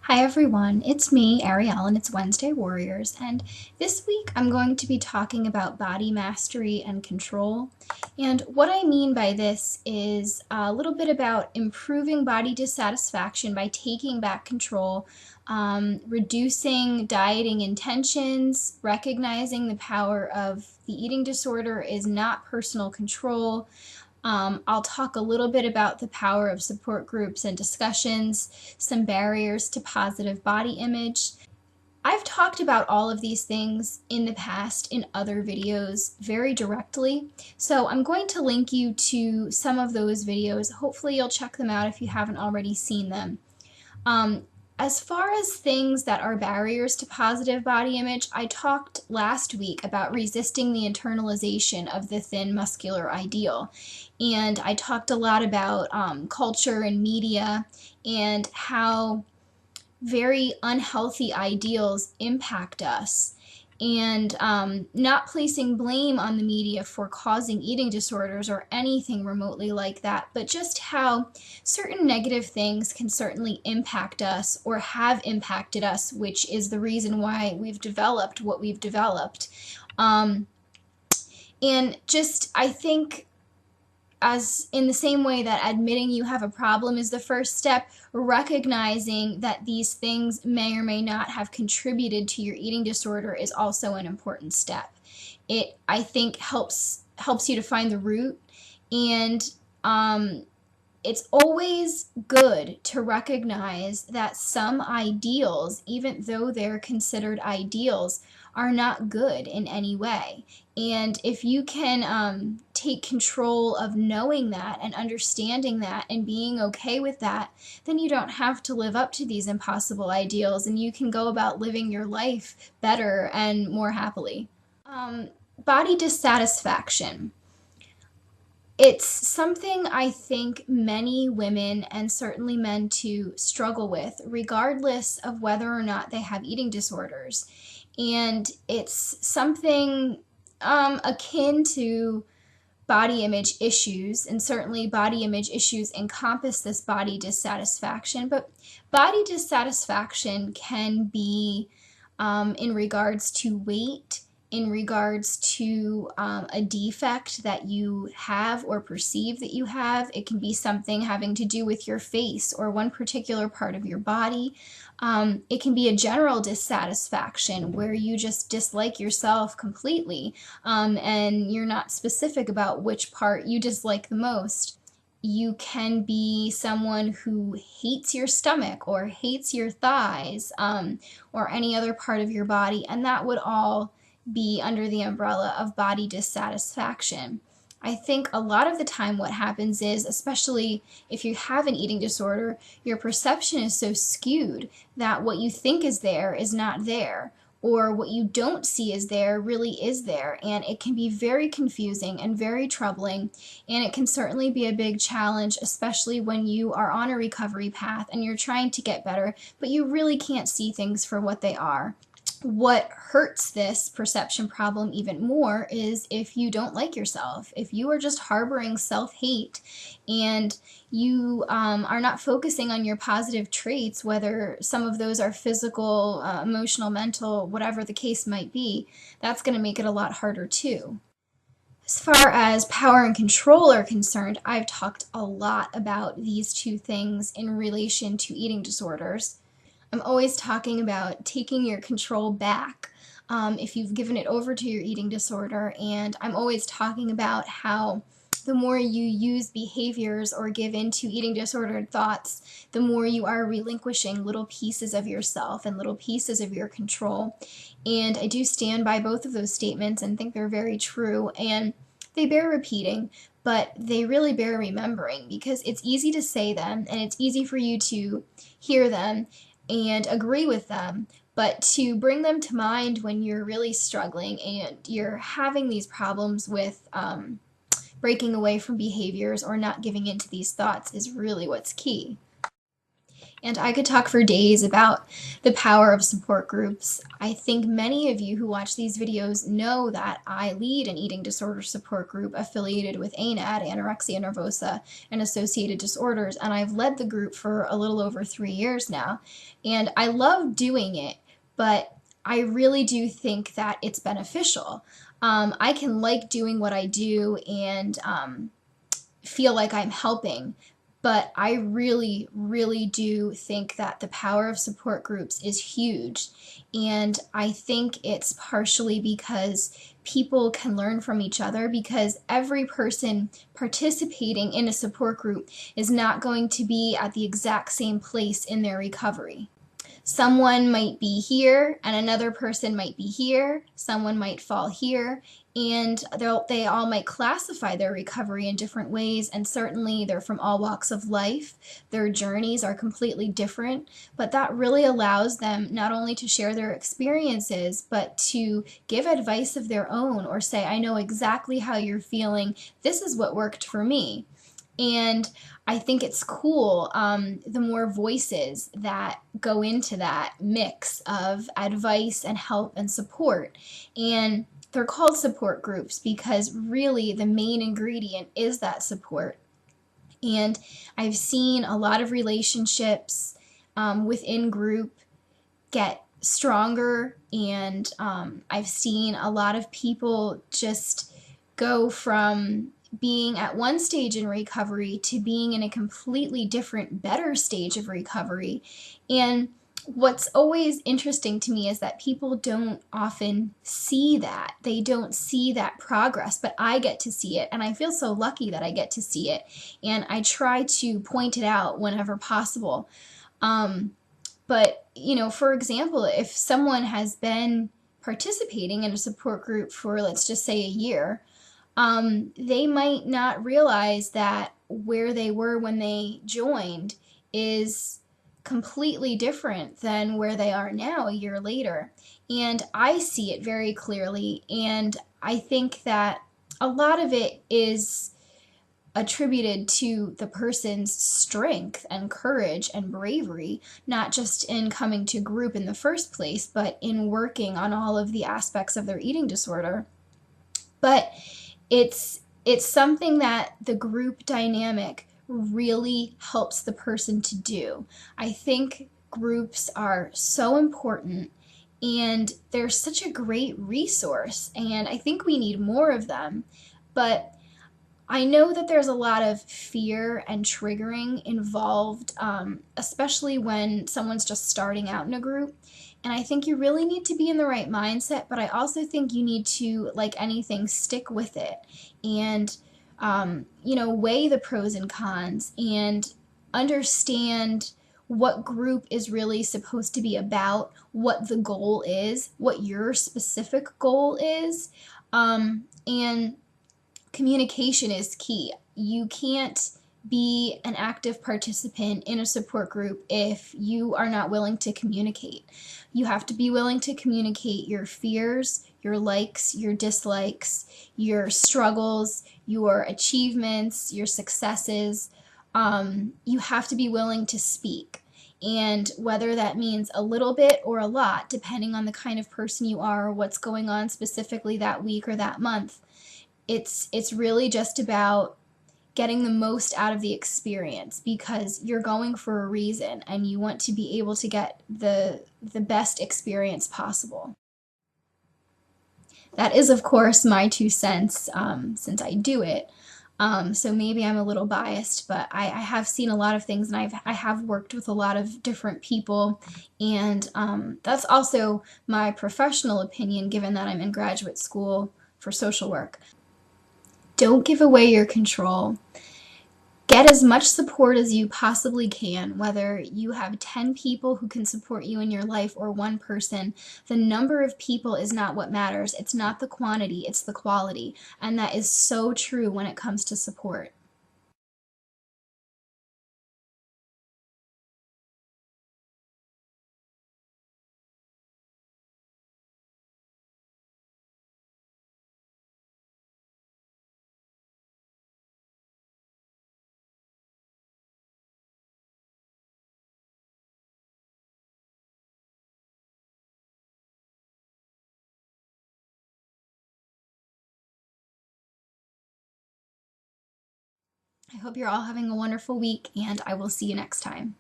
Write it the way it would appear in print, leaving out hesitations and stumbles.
Hi everyone, it's me, Arielle, and it's Wednesday Warriors, and this week I'm going to be talking about body mastery and control. And what I mean by this is a little bit about improving body dissatisfaction by taking back control, reducing dieting intentions, recognizing the power of the eating disorder is not personal control. I'll talk a little bit about the power of support groups and discussions, some barriers to positive body image. I've talked about all of these things in the past in other videos very directly, so I'm going to link you to some of those videos. Hopefully you'll check them out if you haven't already seen them. Um, as far as things that are barriers to positive body image, I talked last week about resisting the internalization of the thin muscular ideal. And I talked a lot about culture and media and how very unhealthy ideals impact us, and not placing blame on the media for causing eating disorders or anything remotely like that, but just how certain negative things can certainly impact us or have impacted us, which is the reason why we've developed what we've developed. Um, and just, I think, as in the same way that admitting you have a problem is the first step, recognizing that these things may or may not have contributed to your eating disorder is also an important step. It, I think, helps you to find the root, and it's always good to recognize that some ideals, even though they're considered ideals, are not good in any way. And if you can take control of knowing that and understanding that and being okay with that, then you don't have to live up to these impossible ideals, and you can go about living your life better and more happily. Um, Body dissatisfaction. It's something I think many women, and certainly men too, struggle with, regardless of whether or not they have eating disorders. And it's something akin to body image issues, and certainly body image issues encompass this body dissatisfaction. But body dissatisfaction can be in regards to weight, in regards to a defect that you have or perceive that you have. It can be something having to do with your face or one particular part of your body. It can be a general dissatisfaction where you just dislike yourself completely, and you're not specific about which part you dislike the most. You can be someone who hates your stomach or hates your thighs, or any other part of your body, and that would all be under the umbrella of body dissatisfaction. I think a lot of the time what happens is, especially if you have an eating disorder, your perception is so skewed that what you think is there is not there, or what you don't see is there really is there, and it can be very confusing and very troubling, and it can certainly be a big challenge, especially when you are on a recovery path and you're trying to get better, but you really can't see things for what they are. What hurts this perception problem even more is if you don't like yourself, if you are just harboring self-hate and you are not focusing on your positive traits, whether some of those are physical, emotional, mental, whatever the case might be, that's going to make it a lot harder too. As far as power and control are concerned, I've talked a lot about these two things in relation to eating disorders. I'm always talking about taking your control back if you've given it over to your eating disorder, and I'm always talking about how the more you use behaviors or give in to eating disordered thoughts, the more you are relinquishing little pieces of yourself and little pieces of your control. And I do stand by both of those statements and think they're very true, and they bear repeating, but they really bear remembering, because it's easy to say them and it's easy for you to hear them and agree with them, but to bring them to mind when you're really struggling and you're having these problems with breaking away from behaviors or not giving in to these thoughts is really what's key. And I could talk for days about the power of support groups. I think many of you who watch these videos know that I lead an eating disorder support group affiliated with ANAD, anorexia nervosa, and associated disorders, and I've led the group for a little over 3 years now. And I love doing it, but I really do think that it's beneficial. I can like doing what I do and feel like I'm helping. But I really, really do think that the power of support groups is huge. And I think it's partially because people can learn from each other, because every person participating in a support group is not going to be at the exact same place in their recovery. Someone might be here and another person might be here, someone might fall here, and they all might classify their recovery in different ways, and certainly they're from all walks of life. Their journeys are completely different, but that really allows them not only to share their experiences, but to give advice of their own or say, I know exactly how you're feeling, this is what worked for me. And I think it's cool, the more voices that go into that mix of advice and help and support. And they're called support groups because really the main ingredient is that support. And I've seen a lot of relationships within group get stronger, and I've seen a lot of people just go from being at one stage in recovery to being in a completely different, better stage of recovery. And what's always interesting to me is that people don't often see that. They don't see that progress, but I get to see it, and I feel so lucky that I get to see it. And I try to point it out whenever possible. But, for example, if someone has been participating in a support group for, let's just say, a year, they might not realize that where they were when they joined is completely different than where they are now a year later. And I see it very clearly, and I think that a lot of it is attributed to the person's strength and courage and bravery, not just in coming to group in the first place, but in working on all of the aspects of their eating disorder. But it's something that the group dynamic really helps the person to do. I think groups are so important, and they're such a great resource, and I think we need more of them. But I know that there's a lot of fear and triggering involved, especially when someone's just starting out in a group. And I think you really need to be in the right mindset, but I also think you need to, like anything, stick with it and, weigh the pros and cons and understand what group is really supposed to be about, what the goal is, what your specific goal is, and communication is key. You can't be an active participant in a support group if you are not willing to communicate. You have to be willing to communicate your fears, your likes, your dislikes, your struggles, your achievements, your successes. You have to be willing to speak. And whether that means a little bit or a lot, depending on the kind of person you are or what's going on specifically that week or that month, it's really just about getting the most out of the experience, because you're going for a reason and you want to be able to get the best experience possible. That is, of course, my 2 cents, since I do it. So maybe I'm a little biased, but I have seen a lot of things, and I have worked with a lot of different people, and that's also my professional opinion, given that I'm in graduate school for social work. Don't give away your control. Get as much support as you possibly can, whether you have 10 people who can support you in your life or one person. The number of people is not what matters. It's not the quantity, it's the quality. And that is so true when it comes to support. I hope you're all having a wonderful week, and I will see you next time.